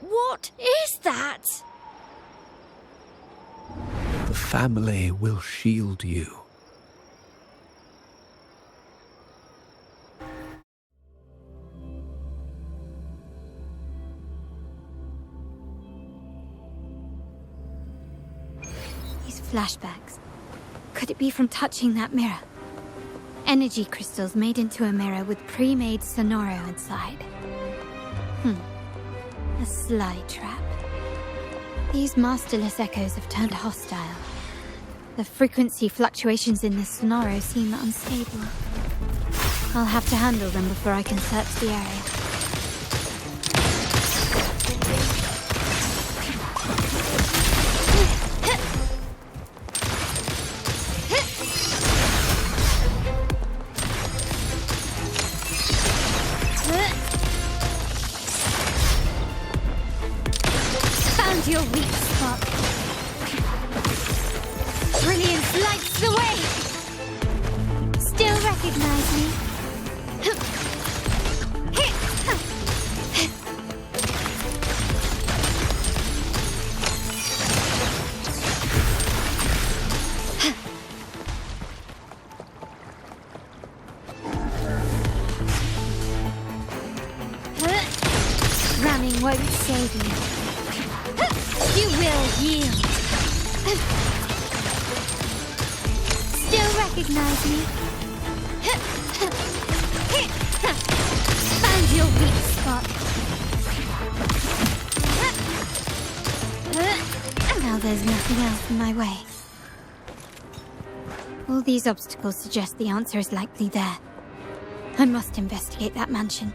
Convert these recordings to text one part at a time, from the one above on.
What is that? The family will shield you. These flashbacks. Could it be from touching that mirror? Energy crystals made into a mirror with pre-made sonoro inside. A sly trap. These masterless echoes have turned hostile. The frequency fluctuations in this sonoro seem unstable. I'll have to handle them before I can search the area. Found your weak spot. Brilliance lights the way. Still recognize me? Ramming won't save you. You will yield. Still recognize me? Found your weak spot. Now there's nothing else in my way. All these obstacles suggest the answer is likely there. I must investigate that mansion.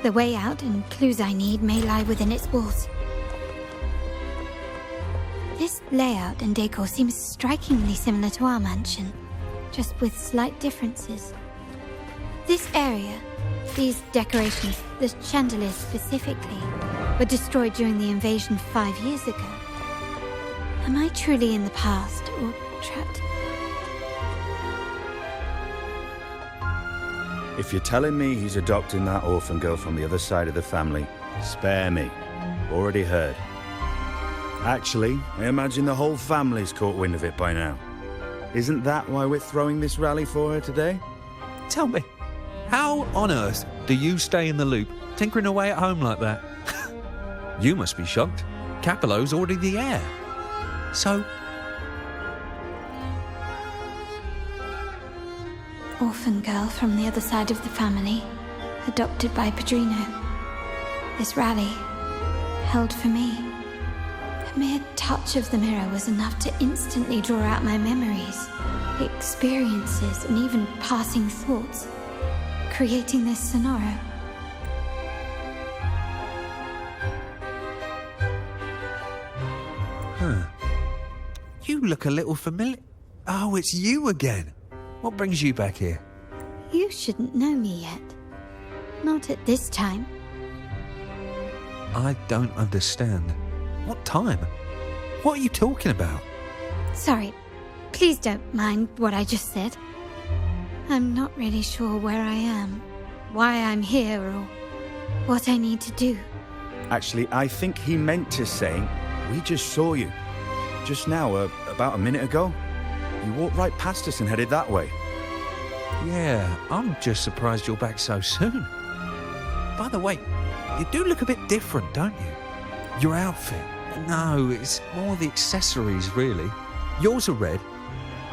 The way out and clues I need may lie within its walls. This layout and decor seems strikingly similar to our mansion, just with slight differences. This area, these decorations, the chandeliers specifically, were destroyed during the invasion 5 years ago. Am I truly in the past, or trapped? If you're telling me he's adopting that orphan girl from the other side of the family, spare me. Already heard. Actually, I imagine the whole family's caught wind of it by now. Isn't that why we're throwing this rally for her today? Tell me, how on earth do you stay in the loop, tinkering away at home like that? You must be shocked. Capello's already the heir. So... Orphan girl from the other side of the family, adopted by Padrino. This rally, held for me. The mere touch of the mirror was enough to instantly draw out my memories, experiences, and even passing thoughts, creating this sonoro. Huh. You look a little familiar. Oh, it's you again. What brings you back here? You shouldn't know me yet. Not at this time. I don't understand. What time? What are you talking about? Sorry, please don't mind what I just said. I'm not really sure where I am, why I'm here, or what I need to do. Actually, I think he meant to say, we just saw you. Just now, about a minute ago. You walked right past us and headed that way. Yeah, I'm just surprised you're back so soon. By the way, you do look a bit different, don't you? Your outfit. No, it's more the accessories, really. Yours are red,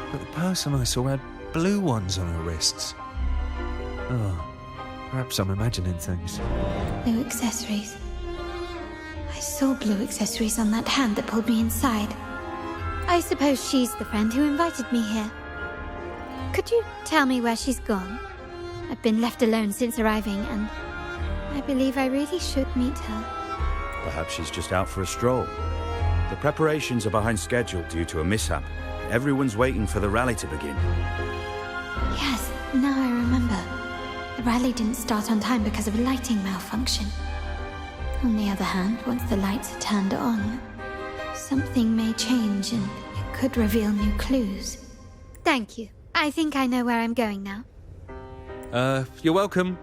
but the person I saw had blue ones on her wrists. Oh, perhaps I'm imagining things. Blue accessories. I saw blue accessories on that hand that pulled me inside. I suppose she's the friend who invited me here. Could you tell me where she's gone? I've been left alone since arriving, and I believe I really should meet her. Perhaps she's just out for a stroll. The preparations are behind schedule due to a mishap. Everyone's waiting for the rally to begin. Yes, now I remember. The rally didn't start on time because of a lighting malfunction. On the other hand, once the lights are turned on, something may change and it could reveal new clues. Thank you. I think I know where I'm going now. You're welcome,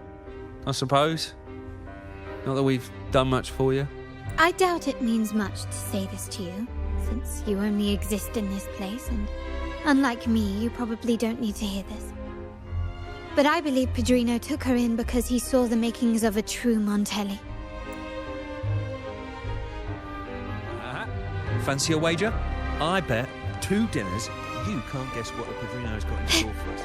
I suppose. Not that we've done much for you. I doubt it means much to say this to you, since you only exist in this place, and unlike me, you probably don't need to hear this. But I believe Padrino took her in because he saw the makings of a true Montelli. Fancy a wager? I bet 2 dinners you can't guess what the Padrino's got in store for us.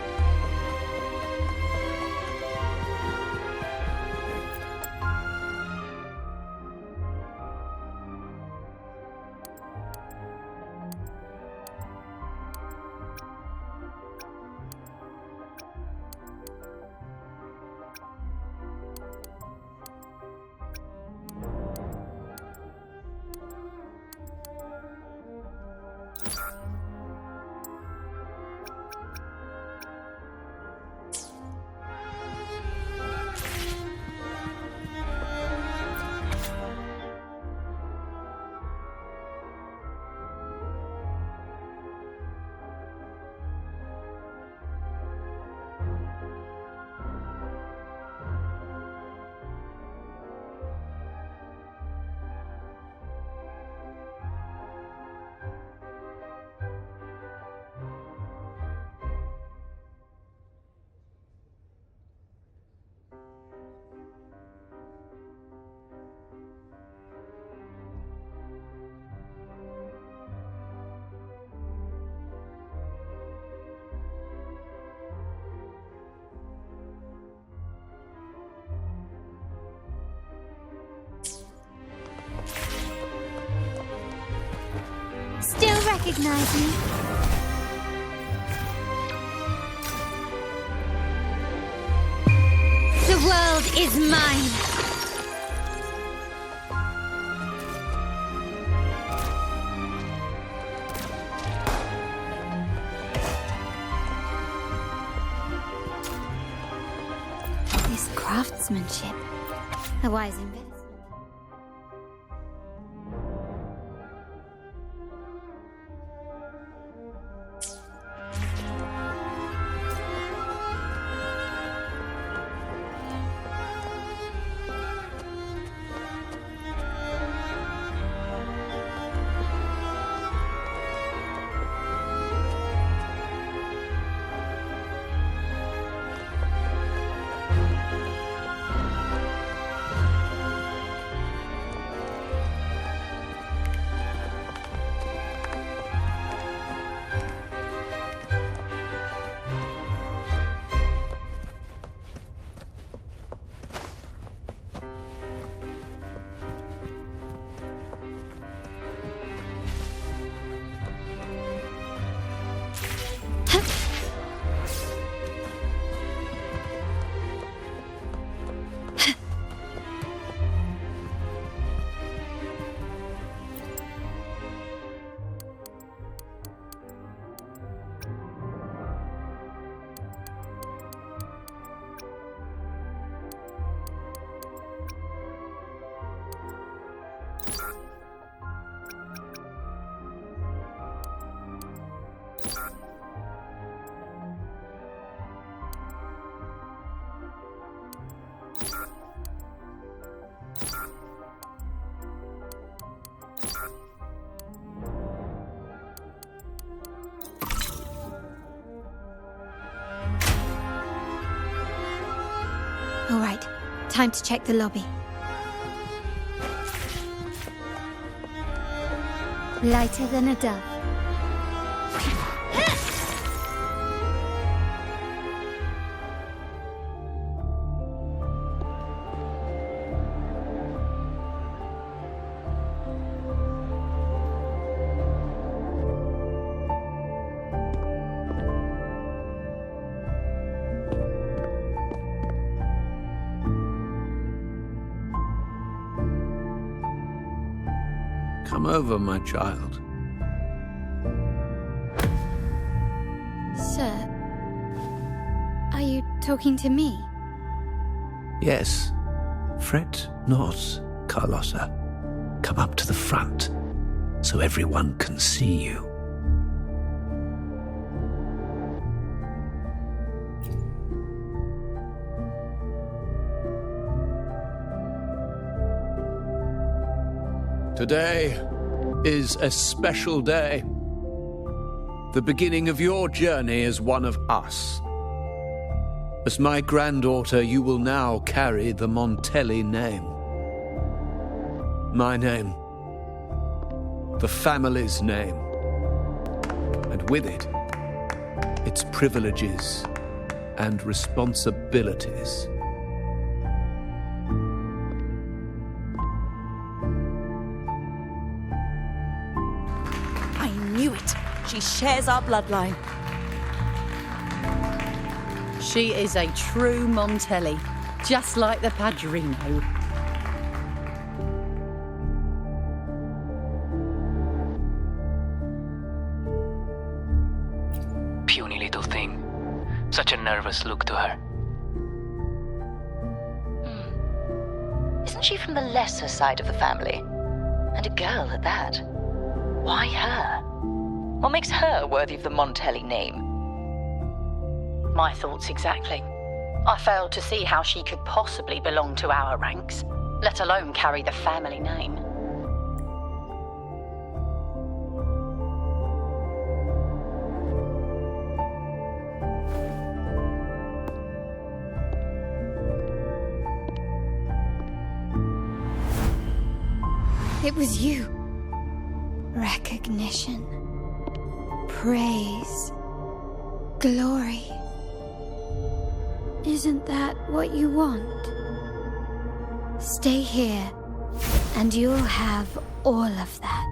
Still recognize me? The world is mine! This craftsmanship. A wise investment. All right, time to check the lobby. Lighter than a dove. Come over, my child. Sir, are you talking to me? Yes. Fret not, Carlossa. Come up to the front, so everyone can see you. Today is a special day. The beginning of your journey as one of us. As my granddaughter, you will now carry the Montelli name. My name. The family's name. And with it, its privileges and responsibilities. I knew it. She shares our bloodline. She is a true Montelli, just like the Padrino. Puny little thing. Such a nervous look to her. Isn't she from the lesser side of the family? And a girl at that. Why her? What makes her worthy of the Montelli name? My thoughts exactly. I failed to see how she could possibly belong to our ranks, let alone carry the family name. It was you. Recognition. Praise. Glory. Isn't that what you want? Stay here, and you'll have all of that.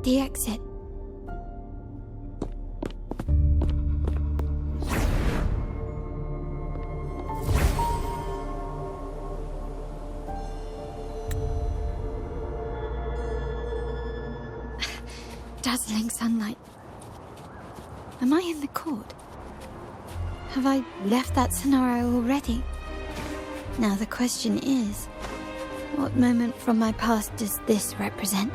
The exit. Dazzling sunlight. Am I in the court? Have I left that scenario already? Now the question is, what moment from my past does this represent?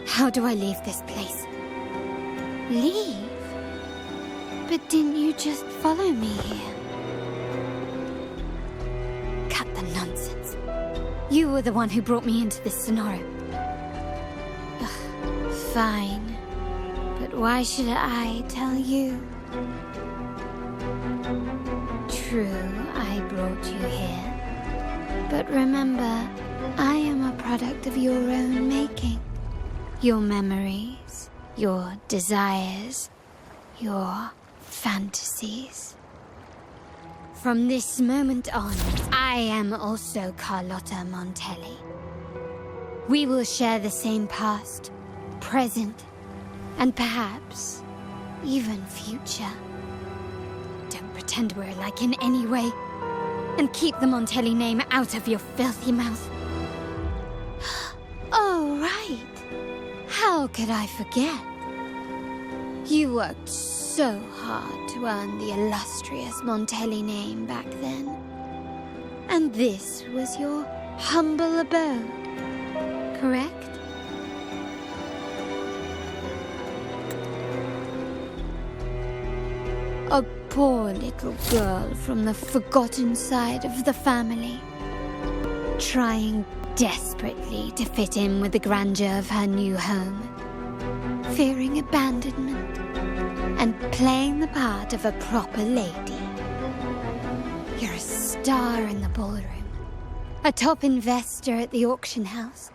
How do I leave this place? Leave? But didn't you just follow me here? Cut the nonsense. You were the one who brought me into this scenario. Ugh, fine. But why should I tell you? True, I brought you here. But remember, I am a product of your own making. Your memories, your desires, your fantasies. From this moment on, I am also Carlotta Montelli. We will share the same past, present, and perhaps even future. Don't pretend we're alike in any way, and keep the Montelli name out of your filthy mouth. Oh, right. How could I forget? You worked so hard to earn the illustrious Montelli name back then. And this was your humble abode, correct? A poor little girl from the forgotten side of the family, trying desperately to fit in with the grandeur of her new home, fearing abandonment, and playing the part of a proper lady. You're a star in the ballroom, a top investor at the auction house,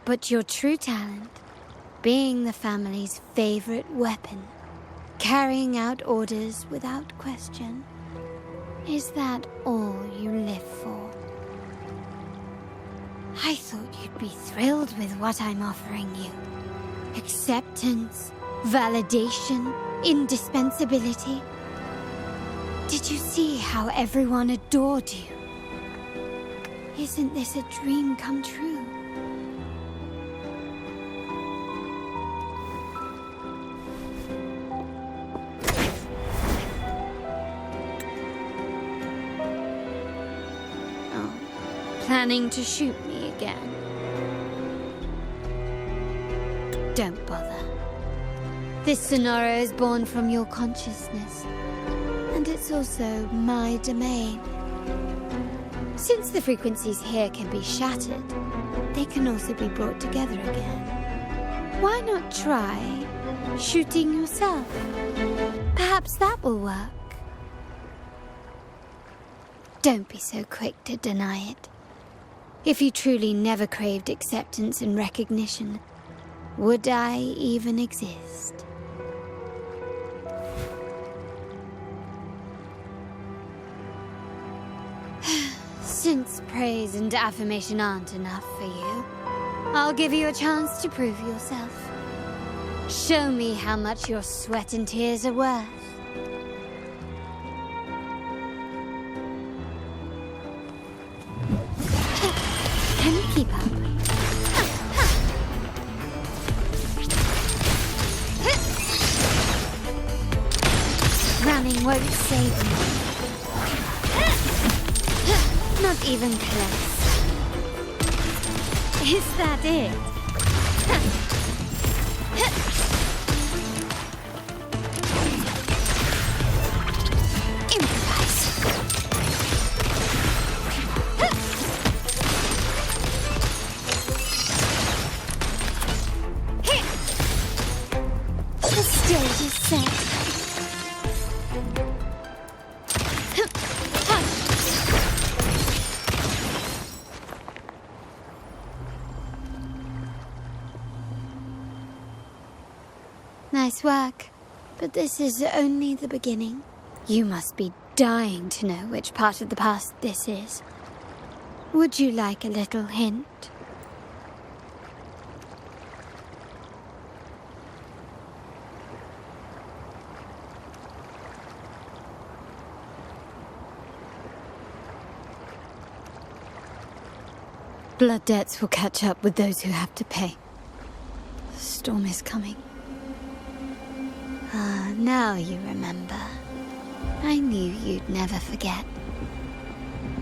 but your true talent, being the family's favorite weapon, carrying out orders without question, Is that all you live for? I thought you'd be thrilled with what I'm offering you. Acceptance, validation, indispensability. Did you see how everyone adored you? Isn't this a dream come true? Oh, planning to shoot me again? Don't bother. This sonoro is born from your consciousness, and it's also my domain. Since the frequencies here can be shattered, they can also be brought together again. Why not try shooting yourself? Perhaps that will work. Don't be so quick to deny it. If you truly never craved acceptance and recognition, would I even exist? Since praise and affirmation aren't enough for you, I'll give you a chance to prove yourself. Show me how much your sweat and tears are worth. Can you keep up? Running won't save me. Not even close. Is that it? Improvise. The stage is set. Nice work, but this is only the beginning. You must be dying to know which part of the past this is. Would you like a little hint? Blood debts will catch up with those who have to pay. The storm is coming. Ah, now you remember. I knew you'd never forget.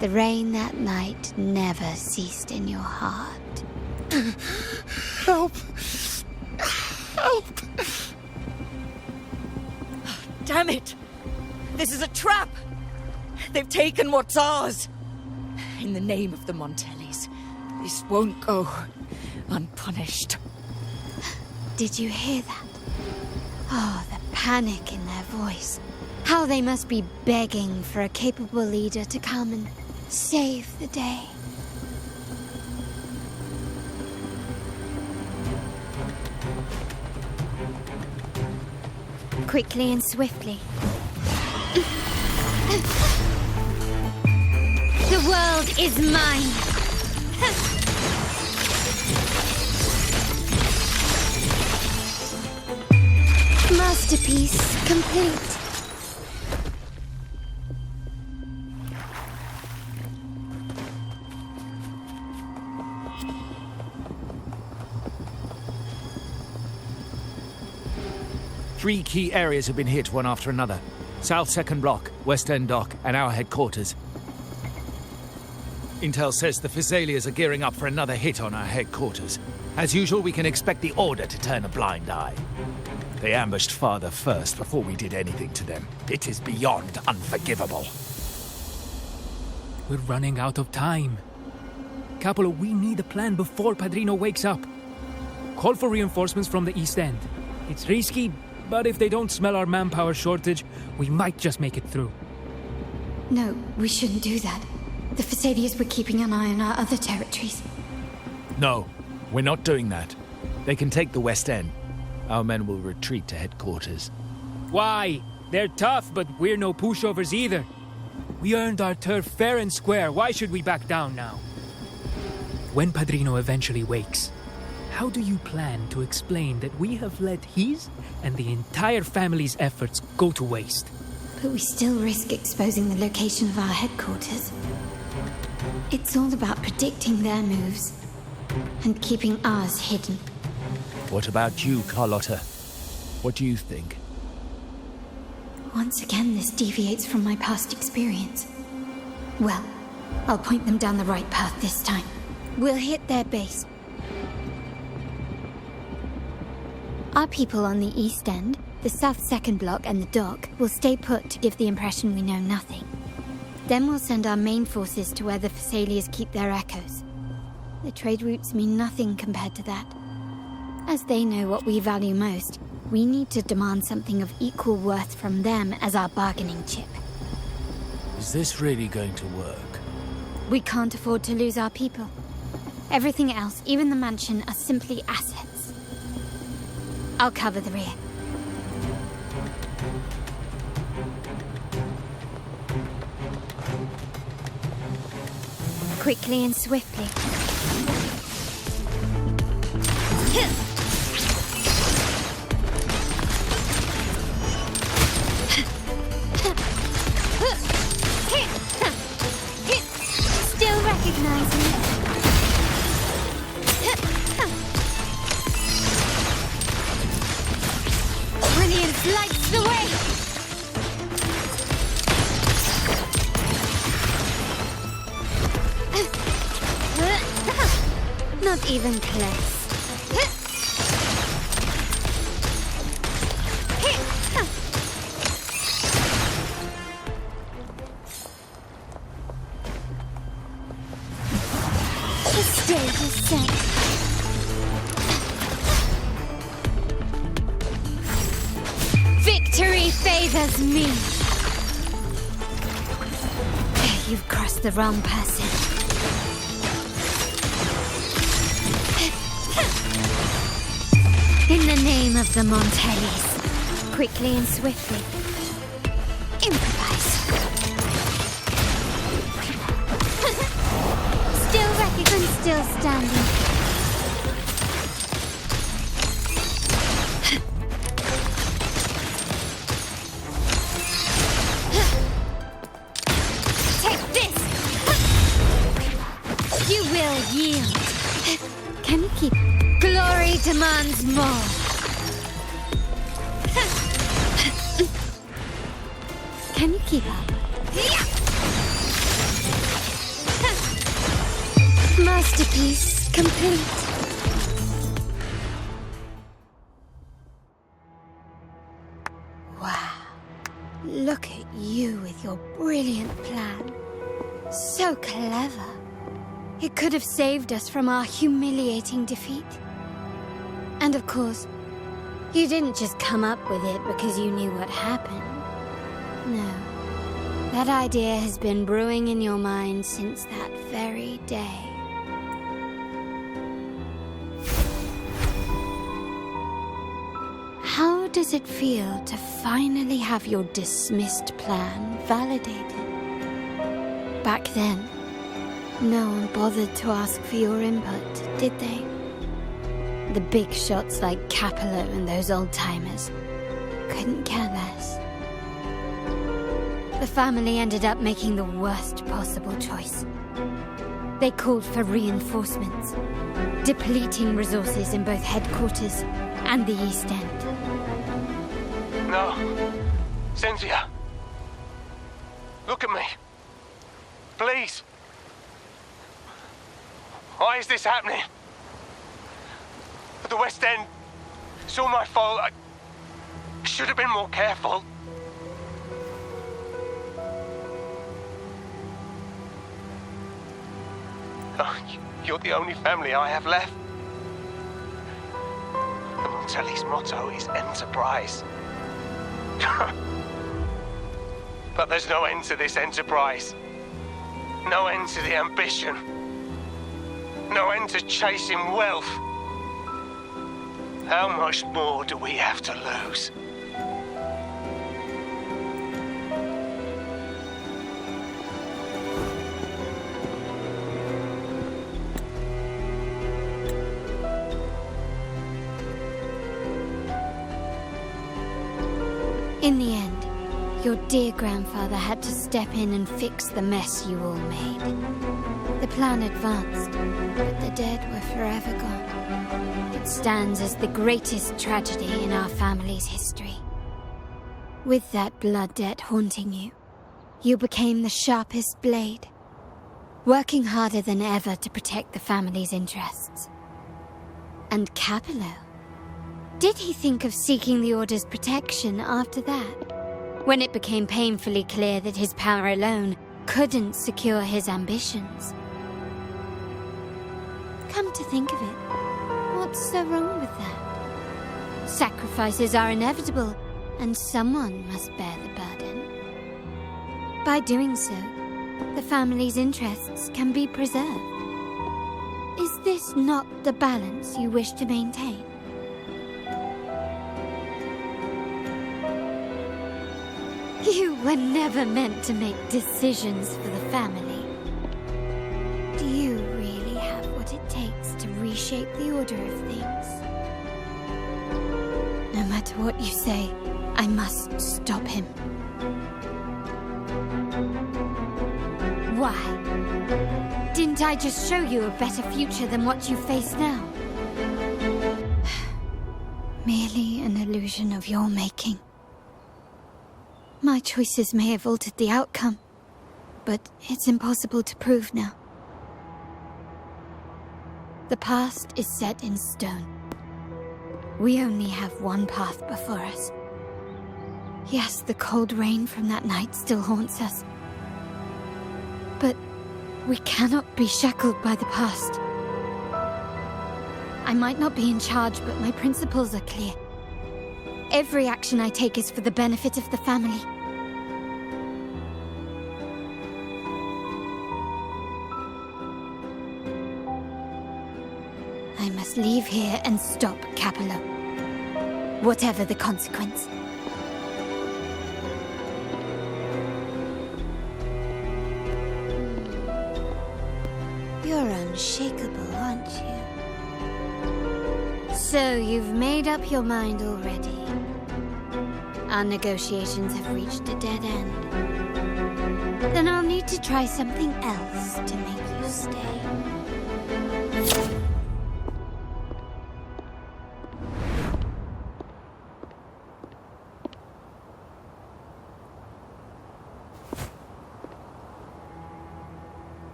The rain that night never ceased in your heart. Help! Help! Damn it! This is a trap! They've taken what's ours! In the name of the Montellis, this won't go unpunished. Did you hear that? Oh, the panic in their voice. How they must be begging for a capable leader to come and save the day. Quickly and swiftly. The world is mine! Masterpiece complete. Three key areas have been hit one after another. South Second Block, West End Dock, and our headquarters. Intel says the Familias are gearing up for another hit on our headquarters. As usual, we can expect the Order to turn a blind eye. They ambushed Father first before we did anything to them. It is beyond unforgivable. We're running out of time. Capola, we need a plan before Padrino wakes up. Call for reinforcements from the East End. It's risky, but if they don't smell our manpower shortage, we might just make it through. No, we shouldn't do that. The Familias were keeping an eye on our other territories. No, we're not doing that. They can take the West End. Our men will retreat to headquarters. Why? They're tough, but we're no pushovers either. We earned our turf fair and square. Why should we back down now? When Padrino eventually wakes, how do you plan to explain that we have let his and the entire family's efforts go to waste? But we still risk exposing the location of our headquarters. It's all about predicting their moves and keeping ours hidden. What about you, Carlotta? What do you think? Once again, this deviates from my past experience. Well, I'll point them down the right path this time. We'll hit their base. Our people on the east end, the south second block and the dock, will stay put to give the impression we know nothing. Then we'll send our main forces to where the Phassalias keep their echoes. The trade routes mean nothing compared to that. As they know what we value most, we need to demand something of equal worth from them as our bargaining chip. Is this really going to work? We can't afford to lose our people. Everything else, even the mansion, are simply assets. I'll cover the rear. Quickly and swiftly. Still recognize me? Brilliance lights the way! Not even close. The stage is set. Victory favors me. You've crossed the wrong person. In the name of the Montellis, quickly and swiftly, improvise. Still recognized, still standing. Take this! You will yield. Can you keep? Glory demands more. Can you keep up? Masterpiece complete. Wow. Look at you with your brilliant plan. So clever. It could have saved us from our humiliating defeat. And of course, you didn't just come up with it because you knew what happened. No. That idea has been brewing in your mind since that very day. How does it feel to finally have your dismissed plan validated? Back then, no one bothered to ask for your input, did they? The big shots like Capello and those old-timers couldn't care less. The family ended up making the worst possible choice. They called for reinforcements, depleting resources in both headquarters and the East End. No. Cynthia. Look at me. Please. Why is this happening? The West End. It's all my fault. I should have been more careful. Oh, you're the only family I have left. The Montelli's motto is enterprise. But there's no end to this enterprise. No end to the ambition. No end to chasing wealth. How much more do we have to lose? In the end, your dear grandfather had to step in and fix the mess you all made. The plan advanced, but the dead were forever gone. It stands as the greatest tragedy in our family's history. With that blood debt haunting you, you became the sharpest blade, working harder than ever to protect the family's interests. And Capello? Did he think of seeking the Order's protection after that, when it became painfully clear that his power alone couldn't secure his ambitions? Come to think of it, what's so wrong with that? Sacrifices are inevitable, and someone must bear the burden. By doing so, the family's interests can be preserved. Is this not the balance you wish to maintain? You were never meant to make decisions for the family. Do you really have what it takes to reshape the order of things? No matter what you say, I must stop him. Why? Didn't I just show you a better future than what you face now? Merely an illusion of your making. My choices may have altered the outcome, but it's impossible to prove now. The past is set in stone. We only have one path before us. Yes, the cold rain from that night still haunts us. But we cannot be shackled by the past. I might not be in charge, but my principles are clear. Every action I take is for the benefit of the family. I must leave here and stop Capello, whatever the consequence. You're unshakable, aren't you? So you've made up your mind already. Our negotiations have reached a dead end. Then I'll need to try something else to make you stay.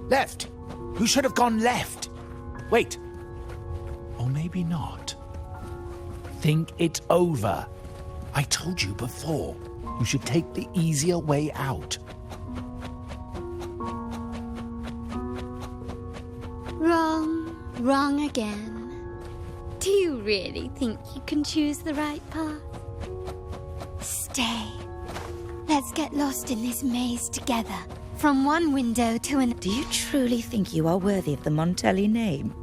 Left! You should have gone left! Wait. Or maybe not. Think it over. I told you before. You should take the easier way out. Wrong again. Do you really think you can choose the right path? Stay. Let's get lost in this maze together. From one window to an... Do you truly think you are worthy of the Montelli name?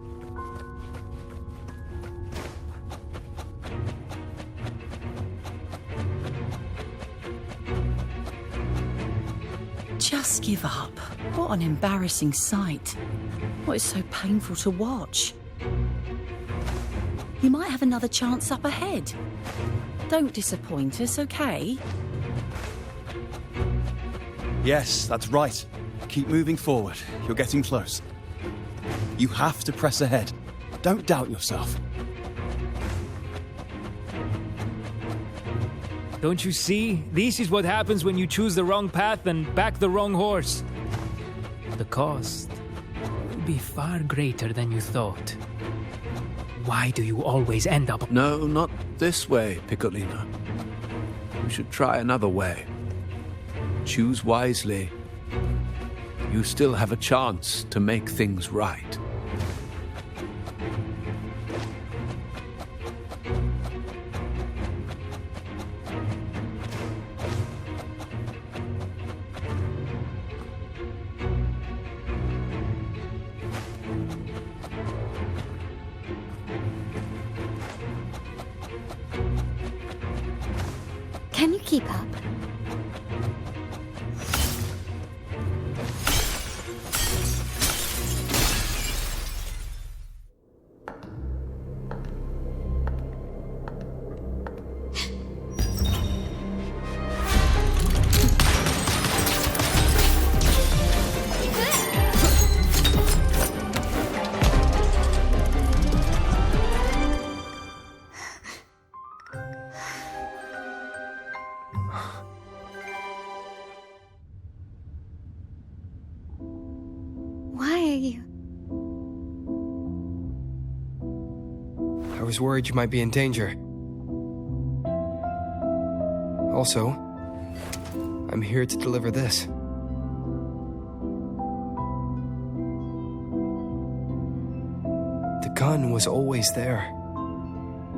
Just give up. What an embarrassing sight. What is so painful to watch? You might have another chance up ahead. Don't disappoint us, okay? Yes, that's right. Keep moving forward. You're getting close. You have to press ahead. Don't doubt yourself. Don't you see? This is what happens when you choose the wrong path and back the wrong horse. The cost will be far greater than you thought. Why do you always end up... No, not this way, Piccolino. You should try another way. Choose wisely. You still have a chance to make things right. Can you keep up? Why are you? I was worried you might be in danger. Also, I'm here to deliver this. The gun was always there.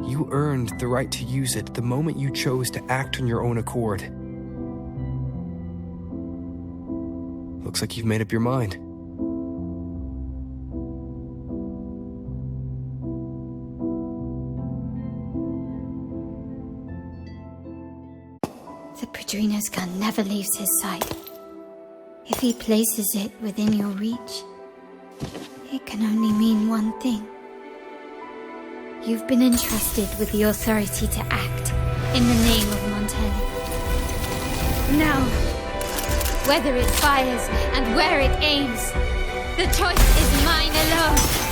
You earned the right to use it the moment you chose to act on your own accord. Looks like you've made up your mind. The Padrino's gun never leaves his sight. If he places it within your reach, it can only mean one thing. You've been entrusted with the authority to act in the name of Montelli. Now, whether it fires and where it aims, the choice is mine alone.